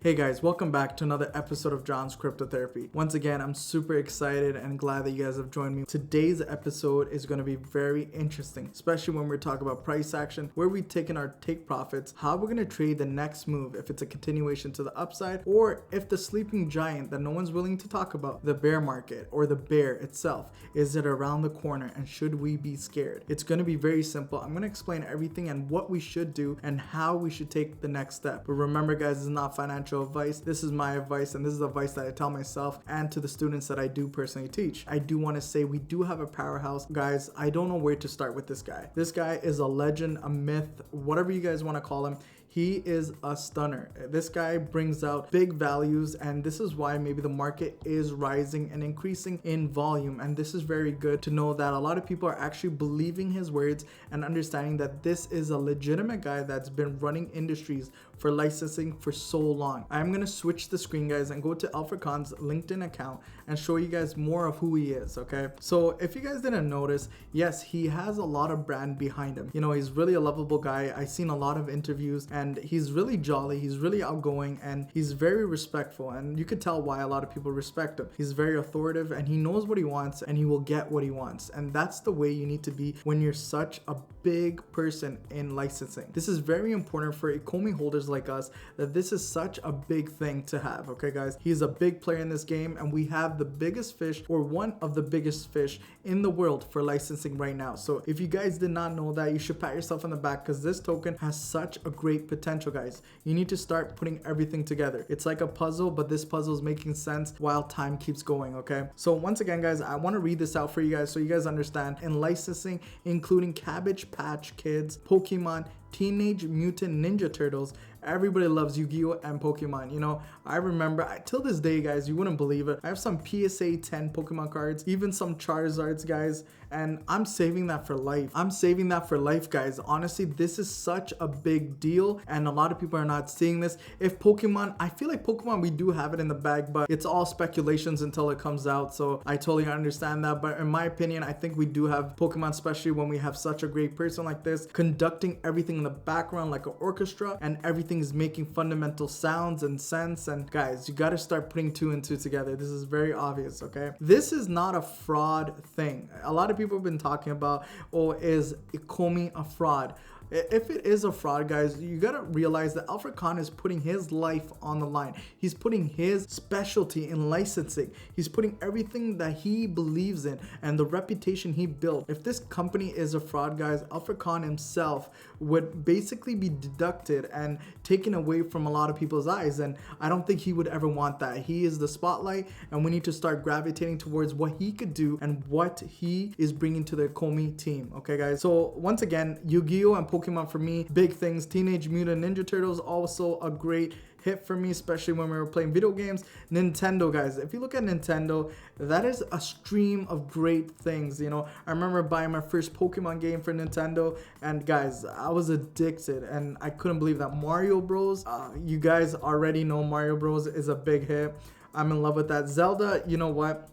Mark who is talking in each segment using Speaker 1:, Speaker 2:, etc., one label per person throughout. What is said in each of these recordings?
Speaker 1: Hey guys, welcome back to another episode of John's Crypto Therapy. Once again, I'm super excited and glad that you guys have joined me. Today's episode is going to be very interesting, especially when we're talking about price action, where we've taken our take profits, how we're going to trade the next move, if it's a continuation to the upside, or if the sleeping giant that no one's willing to talk about, the bear market or the bear itself, is it around the corner and should we be scared? It's going to be very simple. I'm going to explain everything and what we should do and how we should take the next step. But remember guys, this is not financial advice. This is my advice, and this is advice that I tell myself and to the students that I do personally teach. I do want to say we do have a powerhouse. Guys, I don't know where to start with this guy. This guy is a legend, a myth, whatever you guys want to call him. He is a stunner. This guy brings out big values, and this is why maybe the market is rising and increasing in volume. And this is very good to know that a lot of people are actually believing his words and understanding that this is a legitimate guy that's been running industries for licensing for so long. I'm gonna switch the screen guys and go to Alfred Kahn'S LinkedIn account and show you guys more of who he is, okay? So if you guys didn't notice, yes, he has a lot of brand behind him. You know, he's really a lovable guy. I've seen a lot of interviews and he's really jolly, he's really outgoing, and he's very respectful, and you could tell why a lot of people respect him. He's very authoritative and he knows what he wants and he will get what he wants, and that's the way you need to be when you're such a big person in licensing. This is very important for Ecomi holders like us, that this is such a big thing to have, okay guys? He's a big player in this game, and we have the biggest fish, or one of the biggest fish in the world for licensing right now. So if you guys did not know that, you should pat yourself on the back, because this token has such a great potential, guys. You need to start putting everything together. It's like a puzzle, but this puzzle is making sense while time keeps going, okay? So once again guys, I want to read this out for you guys so you guys understand. In licensing, including Cabbage Patch Kids, Pokemon, Teenage Mutant Ninja Turtles, everybody loves Yu-Gi-Oh and Pokemon. You know, I remember till this day guys, you wouldn't believe it, I have some PSA 10 Pokemon cards, even some Charizards guys, and I'm saving that for life. I'm saving that for life guys. Honestly, this is such a big deal and a lot of people are not seeing this. If Pokemon, I feel like Pokemon, we do have it in the bag, but it's all speculations until it comes out, so I totally understand that. But in my opinion, I think we do have Pokemon, especially when we have such a great person like this conducting everything in the background like an orchestra, and everything is making fundamental sounds and sense. And guys, you got to start putting two and two together. This is very obvious, okay? This is not a fraud thing. A lot of people have been talking about, oh, is Ecomi a fraud? If it is a fraud, guys, you gotta realize that Alfred Kahn is putting his life on the line. He's putting his specialty in licensing. He's putting everything that he believes in and the reputation he built. If this company is a fraud, guys, Alfred Kahn himself would basically be deducted and taken away from a lot of people's eyes, and I don't think he would ever want that. He is the spotlight, and we need to start gravitating towards what he could do and what he is bringing to the Ecomi team, okay guys? So once again, Yu-Gi-Oh and Pokemon for me, big things. Teenage Mutant Ninja Turtles, also a great hit for me, especially when we were playing video games. Nintendo, guys, if you look at Nintendo, that is a stream of great things. You know, I remember buying my first Pokemon game for Nintendo, and guys, I was addicted and I couldn't believe that. Mario Bros, you guys already know Mario Bros is a big hit. I'm in love with that. Zelda, you know what?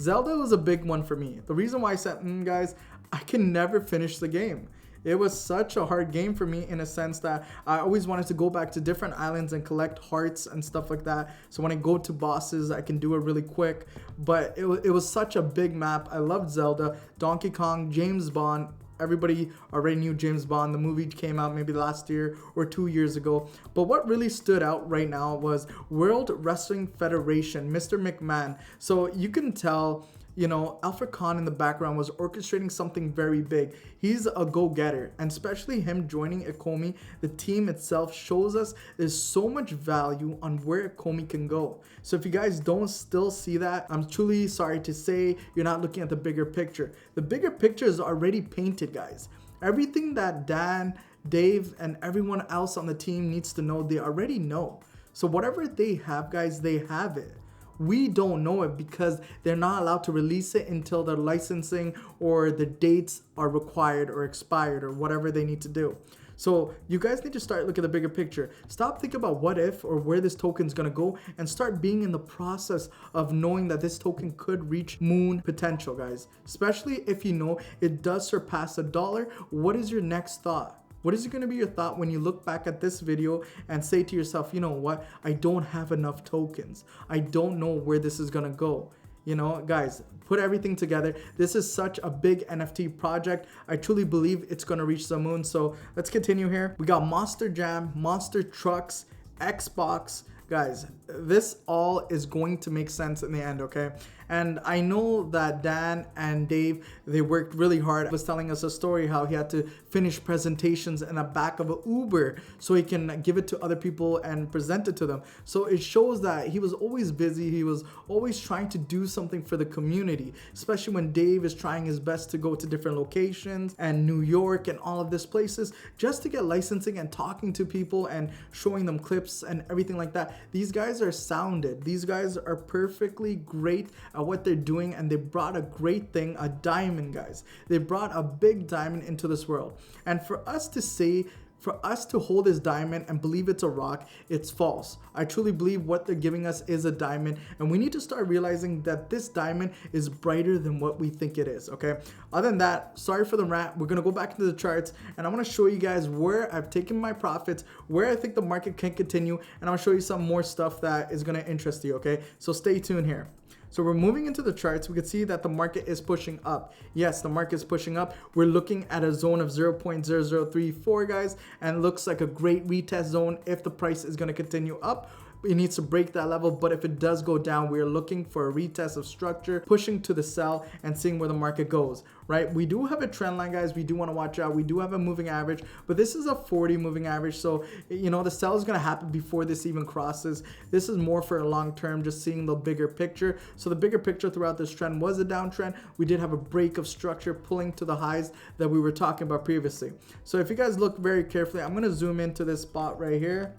Speaker 1: Zelda was a big one for me. The reason why I said guys, I can never finish the game. It was such a hard game for me in a sense that I always wanted to go back to different islands and collect hearts and stuff like that. So when I go to bosses, I can do it really quick. But it was such a big map. I loved Zelda, Donkey Kong, James Bond. Everybody already knew James Bond. The movie came out maybe last year or 2 years ago. But what really stood out right now was World Wrestling Federation, Mr. McMahon. So you can tell, you know, Alfred Kahn in the background was orchestrating something very big. He's a go-getter, and especially him joining Ecomi, the team itself shows us there's so much value on where Ecomi can go. So if you guys don't still see that, I'm truly sorry to say you're not looking at the bigger picture. The bigger picture is already painted, guys. Everything that Dan, Dave, and everyone else on the team needs to know, they already know. So whatever they have, guys, they have it. We don't know it because they're not allowed to release it until their licensing or the dates are required or expired or whatever they need to do. So you guys need to start looking at the bigger picture. Stop thinking about what if or where this token is going to go, and start being in the process of knowing that this token could reach moon potential, guys. Especially if you know it does surpass $1. What is your next thought? What is going to be your thought when you look back at this video and say to yourself, you know what, I don't have enough tokens. I don't know where this is going to go. You know, guys, put everything together. This is such a big NFT project. I truly believe it's going to reach the moon. So let's continue here. We got Monster Jam, Monster Trucks, Xbox. Guys, this all is going to make sense in the end, okay? And I know that Dan and Dave, they worked really hard. He was telling us a story how he had to finish presentations in the back of an Uber so he can give it to other people and present it to them. So it shows that he was always busy. He was always trying to do something for the community, especially when Dave is trying his best to go to different locations and New York and all of these places just to get licensing and talking to people and showing them clips and everything like that. These guys are sounded. These guys are perfectly great at what they're doing, and they brought a great thing, a diamond, guys. They brought a big diamond into this world. And for us to say, for us to hold this diamond and believe it's a rock, it's false. I truly believe what they're giving us is a diamond, and we need to start realizing that this diamond is brighter than what we think it is, okay? Other than that, sorry for the rant. We're gonna go back into the charts, and I wanna show you guys where I've taken my profits, where I think the market can continue, and I'll show you some more stuff that is gonna interest you, okay? So stay tuned here. So we're moving into the charts. We can see that the market is pushing up. Yes, the market is pushing up. We're looking at a zone of 0.0034, guys, and looks like a great retest zone if the price is going to continue up. It needs to break that level, but if it does go down, we're looking for a retest of structure, pushing to the sell and seeing where the market goes, right? We do have a trend line, guys. We do want to watch out. We do have a moving average, but this is a 40 moving average. So, you know, the sell is going to happen before this even crosses. This is more for a long term, just seeing the bigger picture. So the bigger picture throughout this trend was a downtrend. We did have a break of structure pulling to the highs that we were talking about previously. So if you guys look very carefully, I'm going to zoom into this spot right here.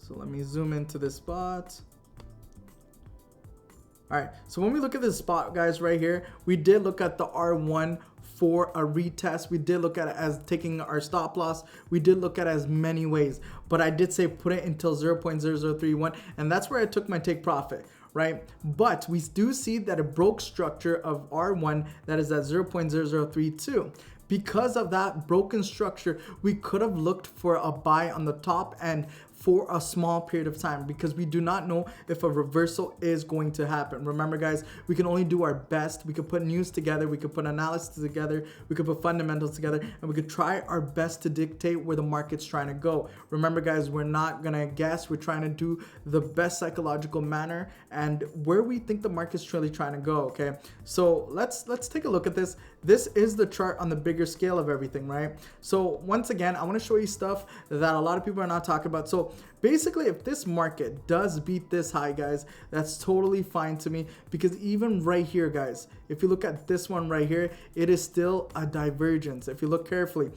Speaker 1: So let me zoom into this spot. All right, so when we look at this spot, guys, right here, we did look at the R1 for a retest. We did look at it as taking our stop loss. We did look at it as many ways, but I did say put it until 0.0031, and that's where I took my take profit, right? But we do see that it broke structure of R1 that is at 0.0032. Because of that broken structure, we could have looked for a buy on the top end for a small period of time, because we do not know if a reversal is going to happen. Remember, guys, we can only do our best. We could put news together, we could put analysis together, we could put fundamentals together, and we could try our best to dictate where the market's trying to go. Remember, guys, we're not gonna guess. We're trying to do the best psychological manner and where we think the market's truly trying to go, okay? So let's take a look at this. This is the chart on the bigger scale of everything, right? So once again, I want to show you stuff that a lot of people are not talking about. So basically, if this market does beat this high, guys, that's totally fine to me, because even right here, guys, if you look at this one right here, it is still a divergence. If you look carefully,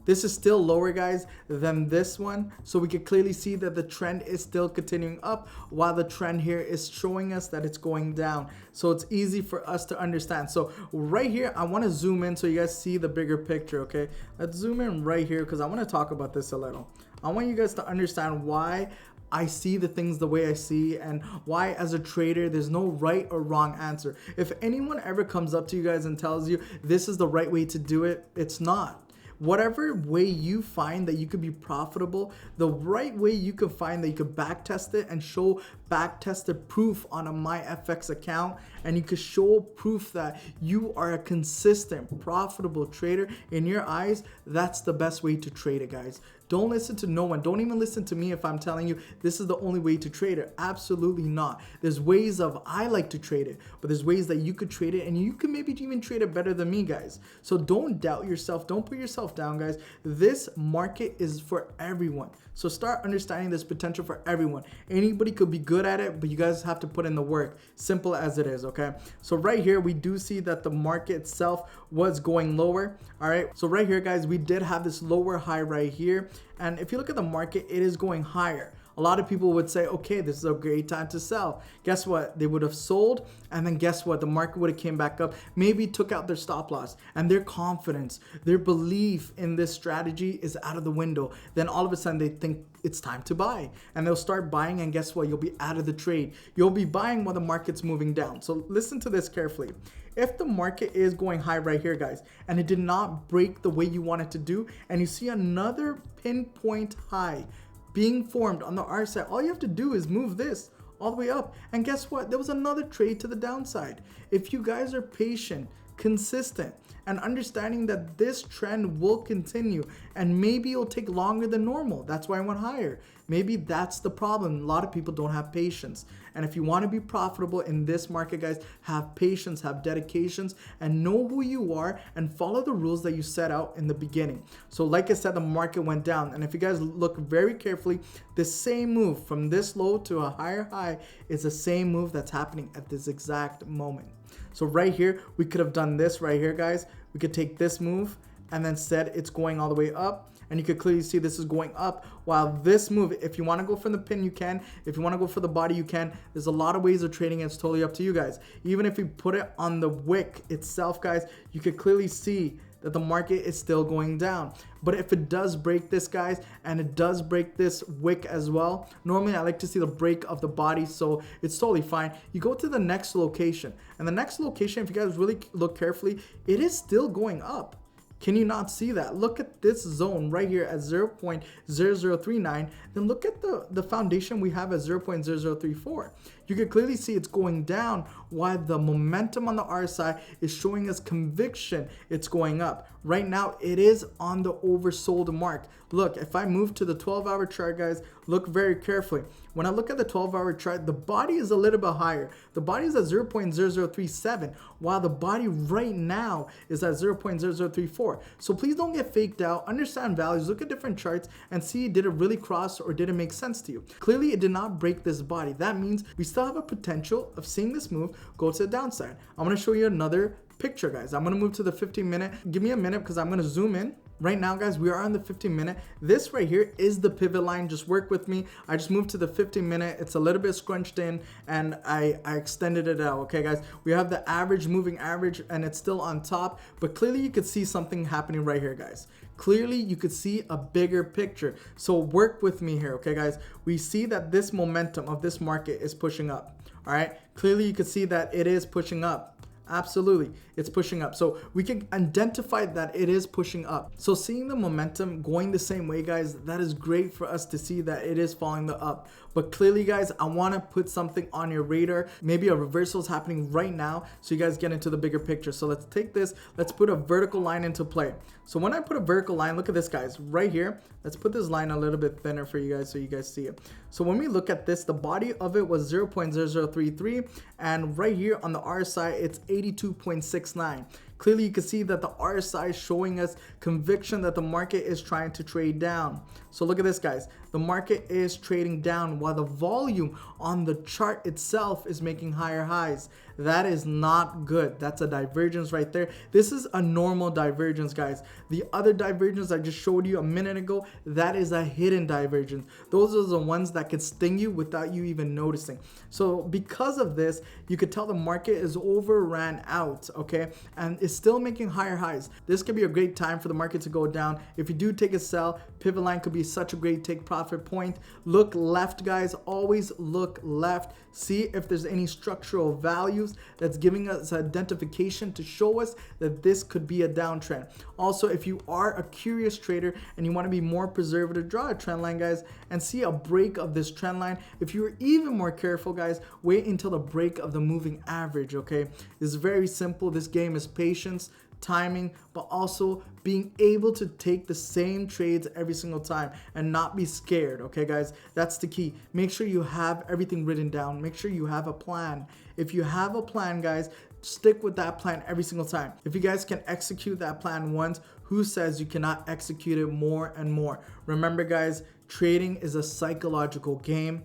Speaker 1: this is still lower, guys, than this one. So we can clearly see that the trend is still continuing up, while the trend here is showing us that it's going down. So it's easy for us to understand. So right here, I want to zoom in so you guys see the bigger picture, okay? Let's zoom in right here because I want to talk about this a little. I want you guys to understand why I see the things the way I see, and why as a trader there's no right or wrong answer. If anyone ever comes up to you guys and tells you this is the right way to do it, it's not. Whatever way you find that you could be profitable, the right way you could find that you could back test it and show back tested proof on a MyFX account, and you could show proof that you are a consistent profitable trader in your eyes, that's the best way to trade it, guys. Don't listen to no one. Don't even listen to me if I'm telling you this is the only way to trade it. Absolutely not. There's ways of I like to trade it, but there's ways that you could trade it, and you can maybe even trade it better than me, guys. So don't doubt yourself. Don't put yourself down, guys. This market is for everyone. So start understanding this potential for everyone. Anybody could be good at it, but you guys have to put in the work. Simple as it is, okay? So right here, we do see that the market itself was going lower, all right? So right here, guys, we did have this lower high right here. And if you look at the market, it is going higher. A lot of people would say, okay, this is a great time to sell. Guess what? They would have sold, and then guess what? The market would have came back up, maybe took out their stop loss, and their confidence, their belief in this strategy is out of the window. Then all of a sudden they think it's time to buy, and they'll start buying, and guess what? You'll be out of the trade. You'll be buying while the market's moving down. So listen to this carefully. If the market is going high right here, guys, and it did not break the way you want it to do, and you see another pinpoint high being formed on the RSI, all you have to do is move this all the way up. And guess what? There was another trade to the downside. If you guys are patient, consistent, and understanding that this trend will continue, and maybe it'll take longer than normal. That's why I went higher. Maybe that's the problem. A lot of people don't have patience. And if you want to be profitable in this market, guys, have patience, have dedications, and know who you are and follow the rules that you set out in the beginning. So like I said, the market went down. And if you guys look very carefully, the same move from this low to a higher high is the same move that's happening at this exact moment. So right here, we could have done this right here, guys. We could take this move and then said it's going all the way up. And you could clearly see this is going up, while this move, if you want to go for the pin, you can. If you want to go for the body, you can. There's a lot of ways of trading. It's totally up to you guys. Even if you put it on the wick itself, guys, you could clearly see that the market is still going down. But if it does break this, guys, and it does break this wick as well, normally I like to see the break of the body, so it's totally fine. You go to the next location, and the next location, if you guys really look carefully, it is still going up. Can you not see that? Look at this zone right here at 0.0039. Then look at the foundation we have at 0.0034. You can clearly see it's going down while the momentum on the RSI is showing us conviction it's going up. Right now, it is on the oversold mark. Look, if I move to the 12-hour chart, guys, look very carefully. When I look at the 12-hour chart, the body is a little bit higher. The body is at 0.0037, while the body right now is at 0.0034. So please don't get faked out. Understand values. Look at different charts and see, did it really cross or did it make sense to you? Clearly, it did not break this body. That means we still have a potential of seeing this move go to the downside. I'm going to show you another picture, guys. I'm going to move to the 15-minute. Give me a minute because I'm going to zoom in. Right now, guys, we are on the 15-minute. This right here is the pivot line. Just work with me. I just moved to the 15-minute. It's a little bit scrunched in, and I extended it out. Okay, guys, we have the average, moving average, and it's still on top. But clearly, you could see something happening right here, guys. Clearly, you could see a bigger picture. So work with me here, okay, guys? We see that this momentum of this market is pushing up. All right, clearly, you could see that it is pushing up. Absolutely, it's pushing up. So we can identify that it is pushing up. So seeing the momentum going the same way, guys, that is great for us to see that it is following the up. But clearly, guys, I want to put something on your radar. Maybe a reversal is happening right now, so you guys get into the bigger picture. So let's take this. Let's put a vertical line into play. So when I put a vertical line, look at this, guys, right here. Let's put this line a little bit thinner for you guys so you guys see it. So when we look at this, the body of it was 0.0033, and right here on the RSI, it's 82.69. Clearly, you can see that the RSI is showing us conviction that the market is trying to trade down. So look at this, guys. The market is trading down while the volume on the chart itself is making higher highs. That is not good. That's a divergence right there. This is a normal divergence, guys. The other divergence I just showed you a minute ago, that is a hidden divergence. Those are the ones that could sting you without you even noticing. So because of this, you could tell the market is overran out, okay? And it's still making higher highs. This could be a great time for the market to go down. If you do take a sell, pivot line could be such a great take profit point. Look left, guys. Always look left. See if there's any structural values that's giving us identification to show us that this could be a downtrend. Also, if you are a curious trader and you want to be more preservative, draw a trend line, guys, and see a break of this trend line. If you're even more careful, guys, wait until the break of the moving average, okay? It's very simple. This game is patience, timing, but also being able to take the same trades every single time and not be scared. Okay, guys, that's the key. Make sure you have everything written down. Make sure you have a plan. If you have a plan, guys, stick with that plan every single time. If you guys can execute that plan once, who says you cannot execute it more and more? Remember, guys, trading is a psychological game.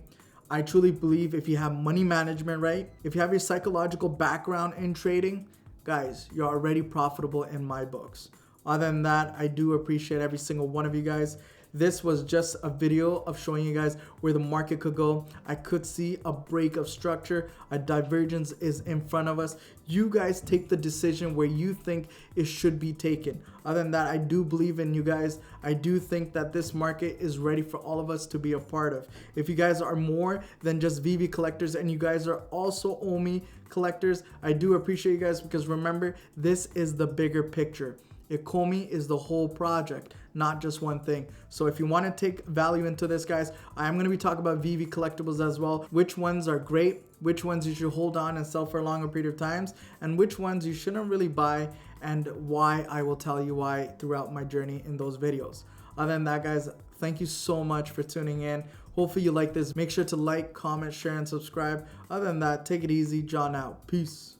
Speaker 1: I truly believe if you have money management right, if you have your psychological background in trading, guys, you're already profitable in my books. Other than that, I do appreciate every single one of you guys. This was just a video of showing you guys where the market could go. I could see a break of structure. A divergence is in front of us. You guys take the decision where you think it should be taken. Other than that, I do believe in you guys. I do think that this market is ready for all of us to be a part of. If you guys are more than just VV collectors and you guys are also OMI collectors, I do appreciate you guys, because remember, this is the bigger picture. Ecomi is the whole project, not just one thing. So if you want to take value into this, guys, I am going to be talking about VV collectibles as well. Which ones are great, which ones you should hold on and sell for a longer period of times, and which ones you shouldn't really buy, and why. I will tell you why throughout my journey in those videos. Other than that, guys, thank you so much for tuning in. Hopefully you like this. Make sure to like, comment, share, and subscribe. Other than that, take it easy. John out. Peace.